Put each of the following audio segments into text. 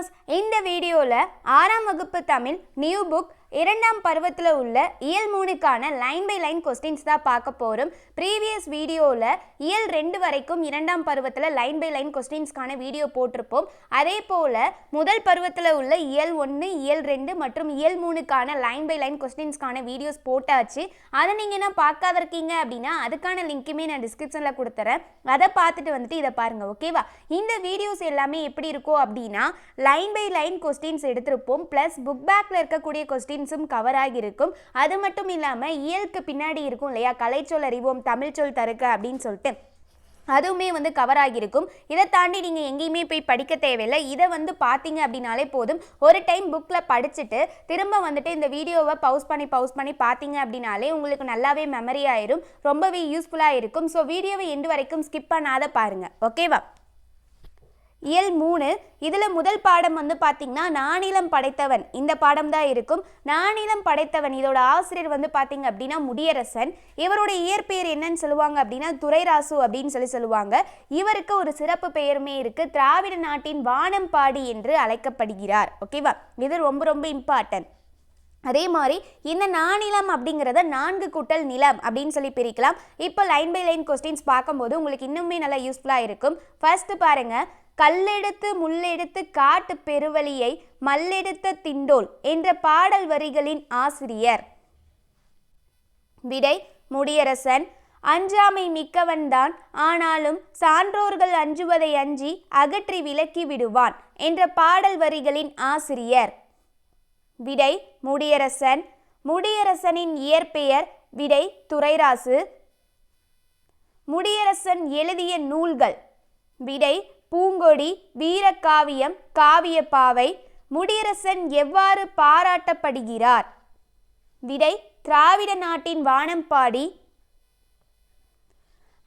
Viewers, இந்த வீடியோவில் 6ஆம் வகுப்பு தமிழ் நியூ புக் 2ஆம் பருவத்தில் உள்ள இயல் 3க்கான லைன் பை லைன் கொஸ்டின்ஸ் தான் பார்க்க போகிறோம். ப்ரீவியஸ் வீடியோவில் இயல் 2 வரைக்கும் 2ஆம் பருவத்தில் லைன் பை லைன் கொஸ்டின்ஸ்க்கான வீடியோ போட்டிருப்போம். அதே போல் முதல் பருவத்தில் உள்ள இயல் 1, இயல் 2 மற்றும் இயல் 3க்கான லைன் பை லைன் கொஸ்டின்ஸ்க்கான வீடியோஸ் போட்டாச்சு. அதை நீங்கள் என்ன பார்க்காத இருக்கீங்க அப்படின்னா அதுக்கான லிங்க்குமே நான் டிஸ்கிரிப்ஷனில் கொடுத்துறேன். அதை பார்த்துட்டு வந்துட்டு இதை பாருங்கள், ஓகேவா? இந்த வீடியோஸ் எல்லாமே எப்படி இருக்கும் அப்படின்னா லைன் பை லைன் கொஸ்டின்ஸ் எடுத்திருப்போம், ப்ளஸ் புக் பேக்கில் இருக்கக்கூடிய கொஸ்டின்ஸும் கவர் ஆகியிருக்கும். அது மட்டும் இல்லாமல் இயலுக்கு பின்னாடி இருக்கும் இல்லையா, கலைச்சொல் அறிவோம் தமிழ் சொல் தருக்க அப்படின்னு சொல்லிட்டு அதுவுமே கவர் ஆகியிருக்கும். இதை தாண்டி நீங்கள் எங்கேயுமே போய் படிக்க தேவையில்லை. இதை பார்த்தீங்க அப்படின்னாலே போதும். ஒரு டைம் புக்கில் படிச்சுட்டு திரும்ப இந்த வீடியோவை பவுஸ் பண்ணி பார்த்தீங்க அப்படின்னாலே உங்களுக்கு நல்லாவே மெமரி ஆயிரும், ரொம்பவே யூஸ்ஃபுல்லாக இருக்கும். ஸோ வீடியோவை எண்டு வரைக்கும் ஸ்கிப் பண்ணாத பாருங்கள், ஓகேவா? இயல் 3 இதில் முதல் பாடம் பார்த்தீங்கன்னா நானிலம் படைத்தவன், இந்த பாடம் தான் இருக்கும். நானிலம் படைத்தவன் இதோட ஆசிரியர் பார்த்தீங்க அப்படின்னா முடியரசன். இவரோட இயற்பெயர் என்னன்னு சொல்லுவாங்க அப்படின்னா துரைராசு அப்படின்னு சொல்லுவாங்க. இவருக்கு ஒரு சிறப்பு பெயருமே இருக்கு, திராவிட நாட்டின் வானம்பாடி என்று அழைக்கப்படுகிறார், ஓகேவா? இது ரொம்ப ரொம்ப இம்பார்ட்டன்ட். அதே மாதிரி இந்த நானிலம் அப்படிங்கிறத 4 கூட்டல் நிலம் அப்படின்னு பிரிக்கலாம். இப்போ லைன் பை லைன் கொஸ்டின்ஸ் பார்க்கும்போது உங்களுக்கு இன்னுமே நல்லா யூஸ்ஃபுல்லாக இருக்கும். ஃபர்ஸ்ட் பாருங்க, கல்லெடுத்து முள்ளெடுத்து காட்டு பெருவழியை மல்லெடுத்த திண்டோல் என்ற பாடல் வரிகளின் ஆசிரியர். விடை முடியரசன். அஞ்சாமை மிக்கவன்தான், ஆனாலும் சான்றோர்கள் அஞ்சுவதை அஞ்சி அகற்றி விலக்கி விடுவான் என்ற பாடல் வரிகளின் ஆசிரியர். விடை முடியரசன். முடியரசனின் இயற்பெயர். விடை துரைராசு. முடியரசன் எழுதிய நூல்கள். விடை பூங்கொடி, வீரகாவியம், காவியப்பாவை. முடியரசன் எவ்வாறு பாராட்டப்படுகிறார்? விடை திராவிட நாட்டின் வானம்பாடி.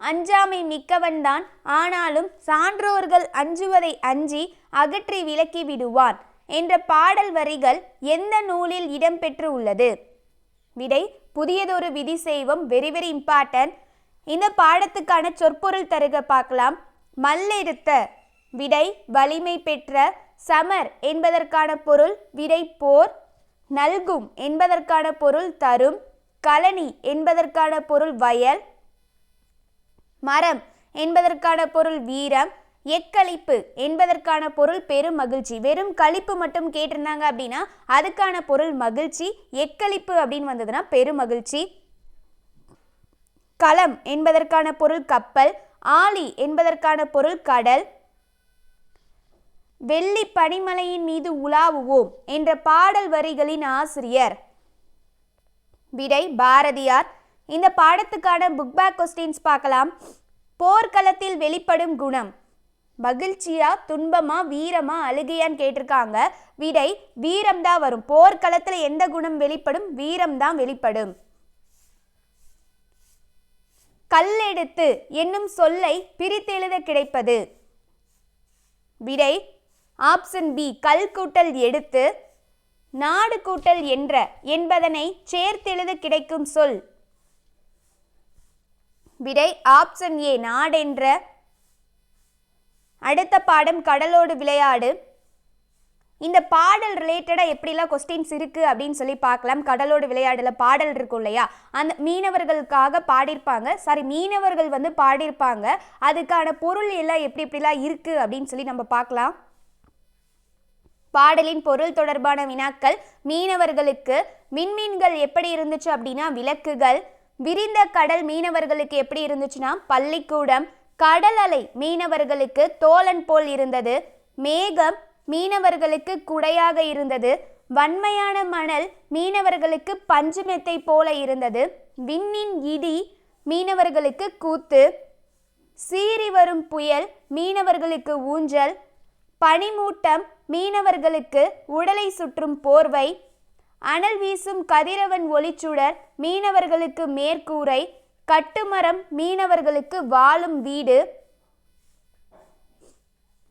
அஞ்சாமை மிக்கவன்தான், ஆனாலும் சான்றோர்கள் அஞ்சுவதை அஞ்சி அகற்றி விலக்கி விடுவான் என்ற பாடல் வரிகள் எந்த நூலில் இடம்பெற்று உள்ளது? விடை புதியதொரு விதி செய்வோம், வெரி வெரி இம்பார்ட்டன்ட். இந்த பாடத்துக்கான சொற்பொருள் தருக பார்க்கலாம். மல்லெடுத்த. விடை வலிமை பெற்ற. சமர் என்பதற்கான பொருள். விடை போர். நல்கும் என்பதற்கான பொருள் தரும். கழனி என்பதற்கான பொருள் வயல். மரம் என்பதற்கான பொருள் வீரம். எக்களிப்பு என்பதற்கான பொருள் பெரும் மகிழ்ச்சி. வெறும் களிப்பு மட்டும் கேட்டிருந்தாங்க அப்படின்னா அதுக்கான பொருள் மகிழ்ச்சி. எக்களிப்பு அப்படின்னு வந்ததுன்னா பெருமகிழ்ச்சி. களம் என்பதற்கான பொருள் கப்பல். ஆழி என்பதற்கான பொருள் கடல். வெள்ளி பனிமலையின் மீது உலாவுவோம் என்ற பாடல் வரிகளின் ஆசிரியர். விடை பாரதியார். இந்த பாடத்துக்கான புக் பேக் கொஸ்டின்ஸ் பார்க்கலாம். போர்க்களத்தில் வெளிப்படும் குணம். மகிழ்ச்சியா, துன்பமா, வீரமா, அழுகையான்னு கேட்டிருக்காங்க. விடை வீரம் தான் வரும். போர்க்களத்தில் எந்த குணம் வெளிப்படும்? வீரம் தான் வெளிப்படும். கல்லெடுத்து என்னும் சொல்லை பிரித்தெழுத கிடைப்பது. விடை ஆப்ஷன் பி கல் கூட்டல் எடுத்து, நாடு கூட்டல் என்ற என்பதனை சேர்த்தெழுத கிடைக்கும் சொல். விடை ஆப்ஷன் ஏ நாடென்ற. அடுத்த பாடம் கடலோடு விளையாடு. இந்த பாடல் ரிலேட்டடாக எப்படிலாம் கொஸ்டின்ஸ் இருக்குது அப்படின்னு பார்க்கலாம். கடலோடு விளையாடல பாடல் இருக்கும் இல்லையா, அந்த மீனவர்களுக்காக பாடியிருப்பாங்க. மீனவர்கள் பாடியிருப்பாங்க. அதுக்கான பொருள் எல்லாம் எப்படிலாம் இருக்குது அப்படின்னு நம்ம பார்க்கலாம். பாடலின் பொருள் தொடர்பான வினாக்கள். மீனவர்களுக்கு விண்மீன்கள் எப்படி இருந்துச்சு அப்படின்னா விளக்குகள். விரிந்த கடல் மீனவர்களுக்கு எப்படி இருந்துச்சுன்னா பள்ளிக்கூடம். கடல் அலை மீனவர்களுக்கு தோழன் போல் இருந்தது. மேகம் மீனவர்களுக்கு குடையாக இருந்தது. வன்மையான மணல் மீனவர்களுக்கு பஞ்சுமெத்தை போல இருந்தது. விண்ணின் இடி மீனவர்களுக்கு கூத்து. சீறி வரும் புயல் மீனவர்களுக்கு ஊஞ்சல். பனிமூட்டம் மீனவர்களுக்கு உடலை சுற்றும் போர்வை. அனல் வீசும் கதிரவன் ஒளிச்சுடர் மீனவர்களுக்கு மேற்கூரை. கட்டுமரம் மீனவர்களுக்கு வாழும் வீடு.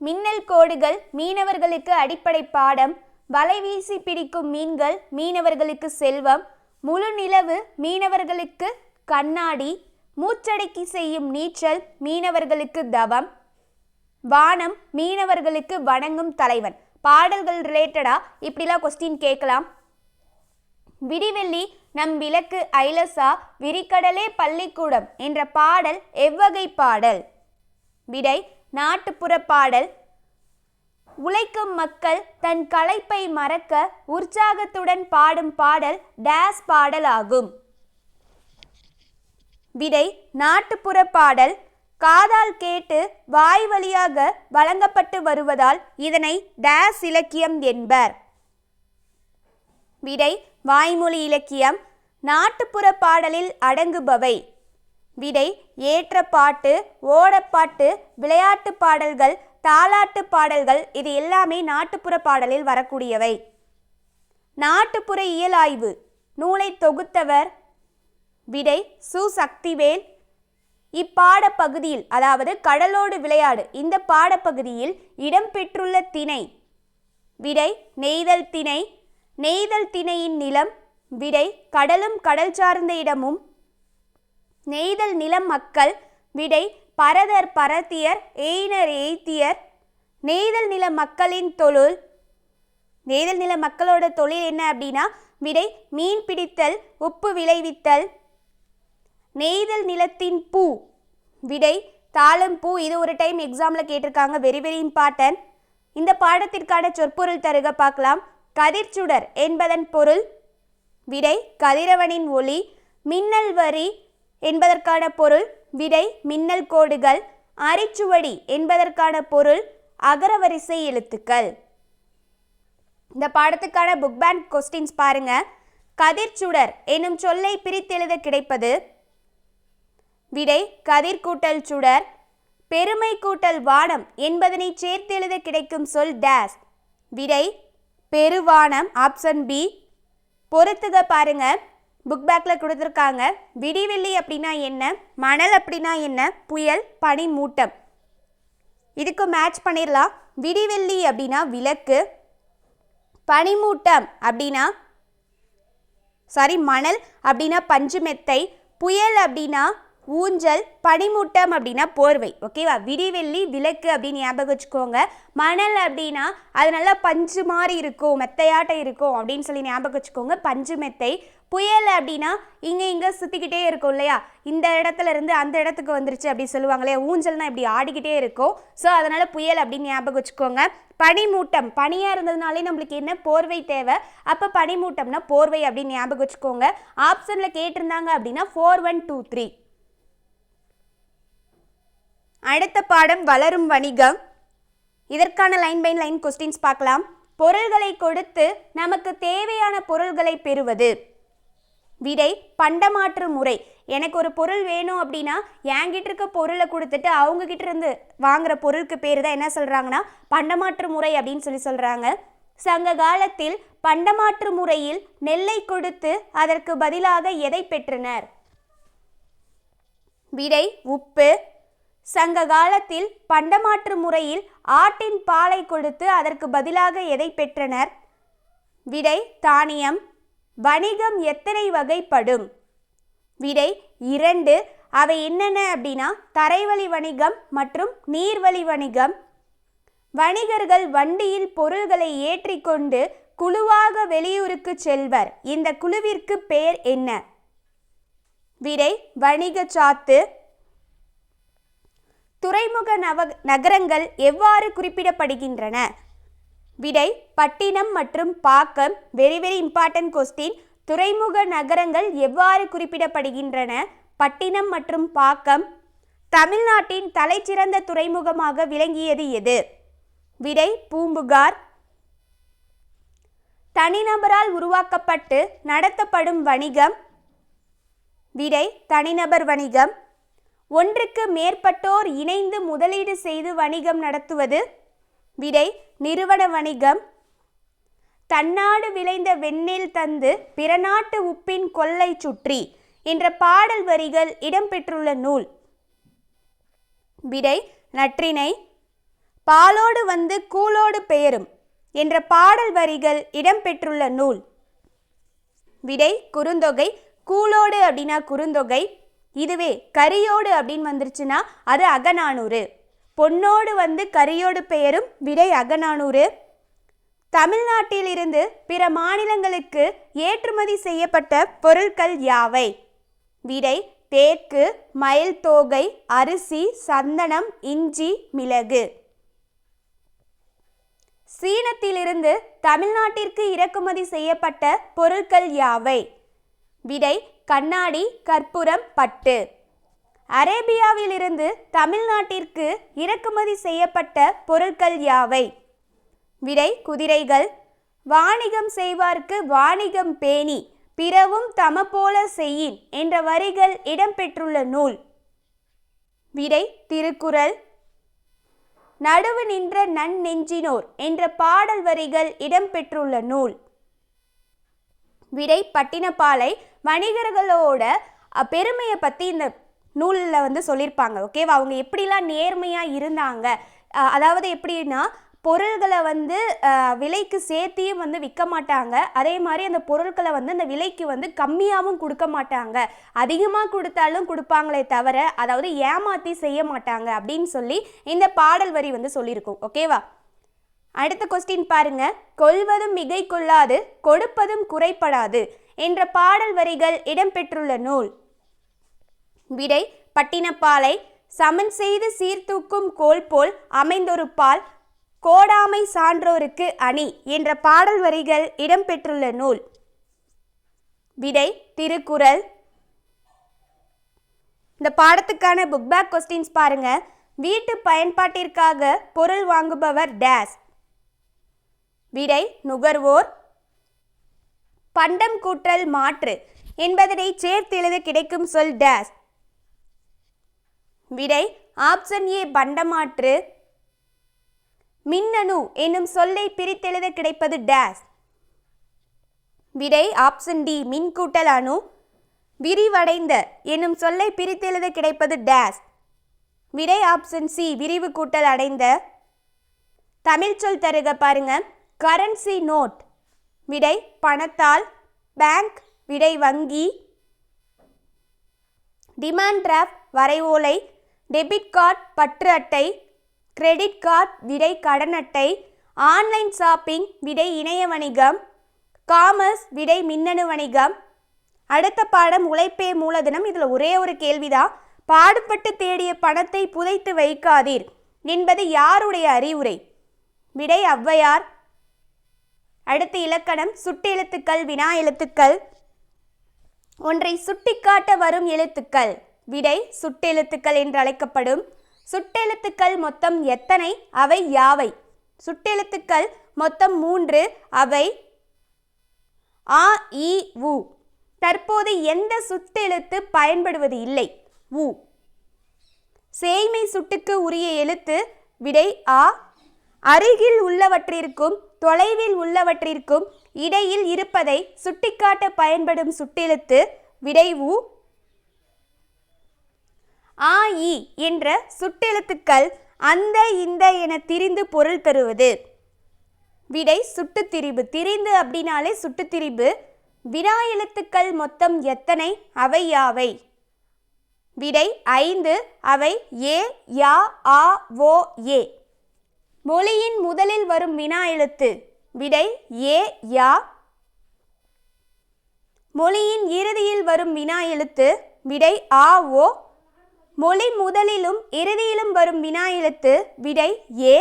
மின்னல் கோடுகள் மீனவர்களுக்கு அடிப்படை பாடம். வலை வீசி பிடிக்கும் மீன்கள் மீனவர்களுக்கு செல்வம். முழு நிலவு மீனவர்களுக்கு கண்ணாடி. மூச்சடக்கி செய்யும் நீச்சல் மீனவர்களுக்கு தவம். வானம் மீனவர்களுக்கு வணங்கும் தலைவன். பாடல்கள் ரிலேட்டடாக இப்படிலாம் கொஸ்டின் கேட்கலாம். விடிவெள்ளி நம் விளக்கு ஐலசா விரிகடலே பள்ளிக்கூடம் என்ற பாடல் எவ்வகை பாடல்? விடை நாட்டுப்புற பாடல். உழைக்கும் மக்கள் தன் களைப்பை மறக்க உற்சாகத்துடன் பாடும் பாடல் டேஸ் பாடல் ஆகும். விடை நாட்டுப்புற பாடல். காதால் கேட்டு வாய் வழியாக வழங்கப்பட்டு வருவதால் இதனை டேஸ் இலக்கியம் என்பர். விடை வாய்மொழி இலக்கியம். நாட்டுப்புற பாடலில் அடங்குபவை. விடை ஏற்ற பாட்டு, ஓடப்பாட்டு, விளையாட்டு பாடல்கள், தாலாட்டு பாடல்கள். இது எல்லாமே நாட்டுப்புற பாடலில் வரக்கூடியவை. நாட்டுப்புற இயல் ஆய்வு நூலை தொகுத்தவர். விடை சு. சக்திவேல். இப்பாடப்பகுதியில் அதாவது கடலோடு விளையாடு இந்த பாடப்பகுதியில் இடம்பெற்றுள்ள திணை. விடை நெய்தல் திணை. நெய்தல் திணையின் நிலம். விடை கடலும் கடல் சார்ந்த இடமும். நெய்தல் நிலம் மக்கள். விடை பரதர் பரத்தியர், எயினர் எய்த்தியர். நெய்தல் நில மக்களின் தொழில். நெய்தல் நில மக்களோட தொழில் என்ன அப்படின்னா விடை மீன் பிடித்தல், உப்பு விளைவித்தல். நெய்தல் நிலத்தின் பூ. விடை தாளம் பூ. இது ஒரு டைம் எக்ஸாமில் கேட்டிருக்காங்க, வெரி வெரி இம்பார்ட்டன்ட். இந்த பாடத்திற்கான சொற்பொருள் தருக பார்க்கலாம். கதிர்ச்சுடர் என்பதன் பொருள். விடை கதிரவனின் ஒளி. மின்னல் வரி என்பதற்கான பொருள். விடை மின்னல் கோடுகள். அரிச்சுவடி என்பதற்கான பொருள் அகரவரிசை எழுத்துக்கள். இந்த பாடத்துக்கான புக் பேங்க் கொஸ்டின்ஸ் பாருங்க. கதிர்ச்சுடர் என்னும் சொல்லை பிரித்தெழுத கிடைப்பது. விடை கதிர் கூட்டல் சுடர். பெருமை கூட்டல் வானம் என்பதனை சேர்த்தெழுத கிடைக்கும் சொல் டேஸ். விடை பெருவானம். Option B. பொறுத்துக பாருங்க. புக் பேக்கில் கொடுத்துருக்காங்க. விடிவெள்ளி அப்படின்னா என்ன, மணல் அப்படின்னா என்ன, புயல், பனி மூட்டம். இதுக்கு மேட்ச் பண்ணிடலாம். விடிவெள்ளி அப்படின்னா விளக்கு, பனிமூட்டம் அப்படின்னா மணல் அப்படின்னா பஞ்சு மெத்தை, புயல் அப்படின்னா ஊஞ்சல், பனிமூட்டம் அப்படின்னா போர்வை. ஓகேவா? விடிவெள்ளி விளக்கு அப்படின்னு ஞாபகம் வச்சுக்கோங்க. மணல் அப்படின்னா அது நல்லா பஞ்சு மாதிரி இருக்கும், மெத்தையாட்டம் இருக்கும் அப்படின்னு சொல்லி ஞாபகம் வச்சுக்கோங்க, பஞ்சு மெத்தை. புயல் அப்படின்னா இங்கே சுற்றிக்கிட்டே இருக்கும் இல்லையா, இந்த இடத்துல இருந்து அந்த இடத்துக்கு வந்துருச்சு அப்படி சொல்லுவாங்க இல்லையா, ஊஞ்சல்னா இப்படி ஆடிக்கிட்டே இருக்கும். ஸோ அதனால் புயல் அப்படின்னு ஞாபகம் வச்சுக்கோங்க. பனிமூட்டம், பனியாக இருந்ததுனாலே நம்மளுக்கு என்ன போர்வை தேவை, அப்போ பனிமூட்டம்னா போர்வை அப்படின்னு ஞாபகம் வச்சுக்கோங்க. ஆப்ஷனில் கேட்டிருந்தாங்க அப்படின்னா 4123. அடுத்த பாடம் வளரும் வணிகம். இதற்கான லைன் பை லைன் கொஸ்டின்ஸ் பார்க்கலாம். பொருள்களை கொடுத்து நமக்கு தேவையான பொருள்களை பெறுவது. விடை பண்டமாற்று முறை. எனக்கு ஒரு பொருள் வேணும் அப்படின்னா என்கிட்ட இருக்க பொருளை கொடுத்துட்டு அவங்க கிட்ட இருந்து வாங்குற பொருளுக்கு பேர் தான் என்ன சொல்றாங்கன்னா பண்டமாற்று முறை அப்படின்னு சொல்றாங்க. சங்க காலத்தில் பண்டமாற்று முறையில் நெல்லை கொடுத்து அதற்கு பதிலாக எதை பெற்றனர்? விடை உப்பு. சங்க காலத்தில் பண்டமாற்று முறையில் ஆட்டின் பாலை கொடுத்து அதற்கு பதிலாக எதை பெற்றனர்? விடை தானியம். வணிகம் எத்தனை வகைப்படும்? விடை 2. அவை என்னென்ன அப்படின்னா தரைவழி வணிகம் மற்றும் நீர்வழி வணிகம். வணிகர்கள் வண்டியில் பொருள்களை ஏற்றிக்கொண்டு குழுவாக வெளியூருக்கு செல்வர். இந்த குழுவிற்கு பெயர் என்ன? விடை வணிக சாத்து. துறைமுக நகரங்கள் எவ்வாறு குறிப்பிடப்படுகின்றன? விடை பட்டினம் மற்றும் பாக்கம். Very very important question. துறைமுக நகரங்கள் எவ்வாறு குறிப்பிடப்படுகின்றன? பட்டினம் மற்றும் பாக்கம். தமிழ்நாட்டின் தலைச்சிறந்த துறைமுகமாக விளங்கியது எது? விடை பூம்புகார். தனிநபரால் உருவாக்கப்பட்டு நடத்தப்படும் வணிகம். விடை தனிநபர் வணிகம். ஒன்றுக்கு மேற்பட்டோர் இணைந்து முதலீடு செய்து வணிகம் நடத்துவது. விடை நிறுவன வணிகம். தன்னாடு விளைந்த வெண்ணெல் தந்து பிறநாட்டு உப்பின் கொல்லை சுற்றி என்ற பாடல் வரிகள் இடம்பெற்றுள்ள நூல். விடை நற்றிணை. பாலோடு வந்து கூலோடு பெயரும் என்ற பாடல் வரிகள் இடம்பெற்றுள்ள நூல். விடை குறுந்தொகை. கூலோடு அப்படின்னா குறுந்தொகை. இதுவே கரியோடு அப்படின்னு வந்துருச்சுன்னா அது அகநானூறு. பொன்னோடு வந்து கரியோடு பெயரும். விடை அகநானூறு. தமிழ்நாட்டிலிருந்து பிற மாநிலங்களுக்கு ஏற்றுமதி செய்யப்பட்ட பொருட்கள் யாவை? விடை தேக்கு, மயில் தோகை, அரிசி, சந்தனம், இஞ்சி, மிளகு. சீனத்திலிருந்து தமிழ்நாட்டிற்கு இறக்குமதி செய்யப்பட்ட பொருட்கள் யாவை? விடை கண்ணாடி, கற்பூரம், பட்டு. அரேபியாவிலிருந்து தமிழ்நாட்டிற்கு இறக்குமதி செய்யப்பட்ட பொருட்கள் யாவை? விடை குதிரைகள். வாணிகம் செய்வார்க்கு வாணிகம் பேணி பிறவும் தமபோல செய்யின் என்ற வரிகள் இடம்பெற்றுள்ள நூல். விடை திருக்குறள். நடுவு நின்ற நன்னெஞ்சினோர் என்ற பாடல் வரிகள் இடம்பெற்றுள்ள நூல். விடை பட்டினப்பாலை. வணிகர்களோட பெருமையை பற்றி இந்த நூலில் சொல்லியிருப்பாங்க. ஓகேவா? அவங்க எப்படிலாம் நேர்மையாக இருந்தாங்க, அதாவது எப்படின்னா பொருள்களை விலைக்கு சேர்த்தியும் விற்க மாட்டாங்க. அதே மாதிரி அந்த பொருட்களை அந்த விலைக்கு கம்மியாகவும் கொடுக்க மாட்டாங்க. அதிகமாக கொடுத்தாலும் கொடுப்பாங்களே தவிர அதாவது ஏமாற்றி செய்ய மாட்டாங்க அப்படின்னு சொல்லி இந்த பாடல் வரி சொல்லியிருக்கும். ஓகேவா? அடுத்த கொஸ்டின் பாருங்க. கொள்வதும் மிகை கொள்ளாது, கொடுப்பதும் குறைப்படாது என்ற பாடல் வரிகள் இடம்பெற்றுள்ள நூல். விடை பட்டினப்பாலை. சமன் செய்து சீர்தூக்கும் கோல் போல் அமைந்தொரு பால் கோடாமை சான்றோருக்கு அணி என்ற பாடல் வரிகள் இடம்பெற்றுள்ள நூல். விடை திருக்குறள். இந்த பாடத்துக்கான புக் பேக் கொஸ்டின்ஸ் பாருங்க. வீட்டு பயன்பாட்டிற்காக பொருள் வாங்குபவர் டேஸ். விடை நுகர்வோர். பண்டம் கூற்றல் மாற்று என்பதனை சேர்த்தெழுத கிடைக்கும் சொல் டேஸ். விடை ஆப்ஷன் ஏ பண்டமாற்று. மின்னணு என்னும் சொல்லை பிரித்தெழுத கிடைப்பது டேஸ். விடை ஆப்ஷன் டி மின்கூட்டல் அணு. விரிவடைந்த என்னும் சொல்லை பிரித்தெழுத கிடைப்பது டேஸ். விடை ஆப்ஷன் சி விரிவு கூட்டல் அடைந்த. தமிழ் சொல் தருக பாருங்க. Currency note. விடை பணத்தால். பேங்க். விடை வங்கி. டிமாண்ட் டிராஃப்ட் வரைவோலை. டெபிட் கார்டு பற்று அட்டை. Credit card. விடை கடன் அட்டை. Online shopping. விடை இணைய வணிகம். காமர்ஸ். விடை மின்னணு வணிகம். அடுத்த பாடம் உழைப்பே மூலதனம். இதில் ஒரே ஒரு கேள்விதான். பாடுபட்டு தேடிய பணத்தை புதைத்து வைக்காதீர் என்பது யாருடைய அறிவுரை? விடை ஔவையார். அடுத்த இலக்கணம் சுட்டு எழுத்துக்கள், வினா எழுத்துக்கள். ஒன்றை சுட்டிக்காட்ட வரும் எழுத்துக்கள். விடை சுட்டெழுத்துக்கள் என்று அழைக்கப்படும். சுட்டெழுத்துக்கள் மொத்தம் எத்தனை? அவை யாவை? சுட்டெழுத்துக்கள் மொத்தம் 3. அவை ஆ இ உ. தற்போது எந்த சுட்டெழுத்து பயன்படுவது இல்லை? உ. சேய்மை சுட்டுக்கு உரிய எழுத்து. விடை ஆ. அருகில் உள்ளவற்றிற்கும் தொலைவில் உள்ளவற்றிற்கும் இடையில் இருப்பதை சுட்டிக்காட்ட பயன்படும் சுட்டெழுத்து. விடை உ. ஆ இ என்ற சுட்டெழுத்துக்கள் அந்த இந்த என திரிந்து பொருள் தருவது. விடை சுட்டுத்திரிபு. திரிந்து அப்படின்னாலே சுட்டுத்திரிபு. வினா எழுத்துக்கள் மொத்தம் எத்தனை? அவை யாவை? விடை 5. அவை ஏ, யா, ஆ, ஓ, ஏ. மொழியின் முதலில் வரும் வினா எழுத்து. விடை ஏ, யா. மொழியின் இறுதியில் வரும் வினா எழுத்து. விடை ஆ, ஓ. மொழி முதலிலும் இறுதியிலும் வரும் வினா எழுத்து. விடை ஏ.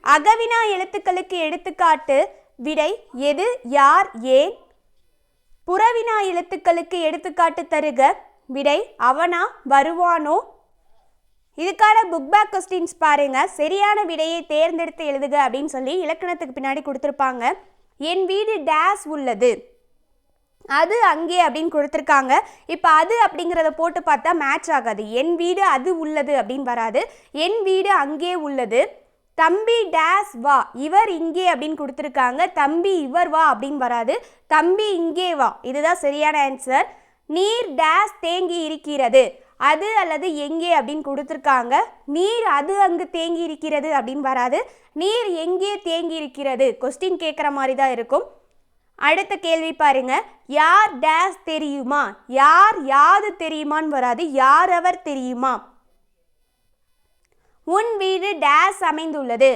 அகவினா எழுத்துக்களுக்கு எடுத்துக்காட்டு. விடை எது, யார், ஏன். புறவினா எழுத்துக்களுக்கு எடுத்துக்காட்டு தருக. விடை அவனா, வருவானோ. இதுக்கான புக் பேக் கொஸ்டின்ஸ் பாருங்க. சரியான விடையை தேர்ந்தெடுத்து எழுதுக அப்படின்னு சொல்லி இலக்கணத்துக்கு பின்னாடி கொடுத்துருப்பாங்க. என் வீடு டேஸ் உள்ளது. அது அங்கே அப்படின்னு கொடுத்துருக்காங்க. இப்போ அது அப்படிங்கிறத போட்டு பார்த்தா மேட்ச் ஆகாது. என் வீடு அது உள்ளது அப்படின்னு வராது. என் வீடு அங்கே உள்ளது. தம்பி டேஸ் வா, இவர் இங்கே அப்படின்னு கொடுத்துருக்காங்க. தம்பி இவர் வா அப்படின்னு வராது. தம்பி இங்கே வா, இதுதான் சரியான ஆன்சர். நீர் டேஸ் தேங்கி இருக்கிறது. அது அல்லது எங்கே அப்படின்னு கொடுத்துருக்காங்க. நீர் அது அங்கு தேங்கி இருக்கிறது அப்படின்னு வராது. நீர் எங்கே தேங்கி இருக்கிறது கொஸ்டின் கேட்குற மாதிரி தான் இருக்கும். அடுத்த கேள்வி பாருங்க. யார் டேஸ் தெரியுமா? யார் யாது தெரியுமான்னு வராது. யார் அவர் தெரியுமா? உன் வீடு டேஸ் அமைந்துள்ளது.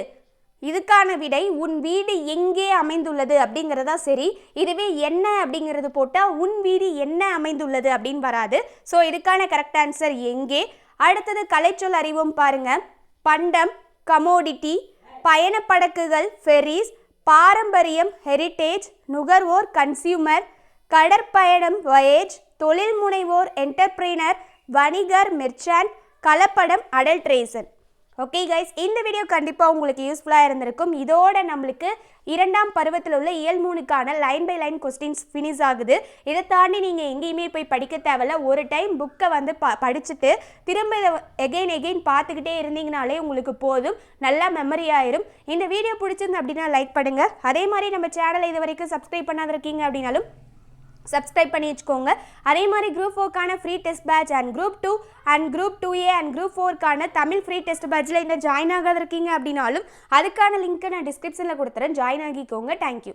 இதுக்கான விடை உன் வீடு எங்கே அமைந்துள்ளது அப்படிங்கிறதா சரி. இதுவே என்ன அப்படிங்கிறது போட்டால் உன் வீடு என்ன அமைந்துள்ளது அப்படின்னு வராது. ஸோ இதுக்கான கரெக்ட் ஆன்சர் எங்கே. அடுத்தது கலைச்சொல் அறிவோம் பாருங்க. பண்டம் கமோடிட்டி, பயணப்படக்குகள் ஃபெரிஸ், பாரம்பரியம் ஹெரிட்டேஜ், நுகர்வோர் கன்சியூமர், கடற்பயணம் வயேஜ், தொழில் முனைவோர் என்டர்பிரினர், வணிகர் மெர்ச்சன்ட், கலப்படம் அடல்ட்ரேஷன். ஓகே கைஸ், இந்த வீடியோ கண்டிப்பாக உங்களுக்கு யூஸ்ஃபுல்லாக இருந்திருக்கும். இதோட நம்மளுக்கு 2ஆம் பருவத்தில் உள்ள இயல் 3க்கான line by line questions finish ஆகுது. இதை தாண்டி நீங்கள் எங்கேயுமே போய் படிக்க தேவையில்ல. ஒரு டைம் புக்கை வந்து படிச்சுட்டு திரும்ப இதை எகெயின் பார்த்துக்கிட்டே இருந்தீங்கனாலே உங்களுக்கு போதும், நல்லா மெமரி ஆயிரும். இந்த வீடியோ பிடிச்சிருந்து அப்படின்னா லைக் பண்ணுங்கள். அதே மாதிரி நம்ம சேனலை இது வரைக்கும் சப்ஸ்கிரைப் பண்ணாதிருக்கீங்க அப்படின்னாலும் சப்ஸ்கிரைப் பண்ணி வச்சுக்கோங்க. அதே மாதிரி குரூப் 4க்கான free test batch and group 2 and group 2A and group 4க்கான தமிழ் ஃப்ரீ டெஸ்ட் பேட்சில் இன்னும் ஜாயின் ஆகாத இருக்கீங்க அப்படின்னாலும் அதுக்கான லிங்க்கை நான் டிஸ்கிரிப்ஷனில் கொடுத்துறேன். ஜாயின் ஆகிக்கோங்க. தேங்க்யூ.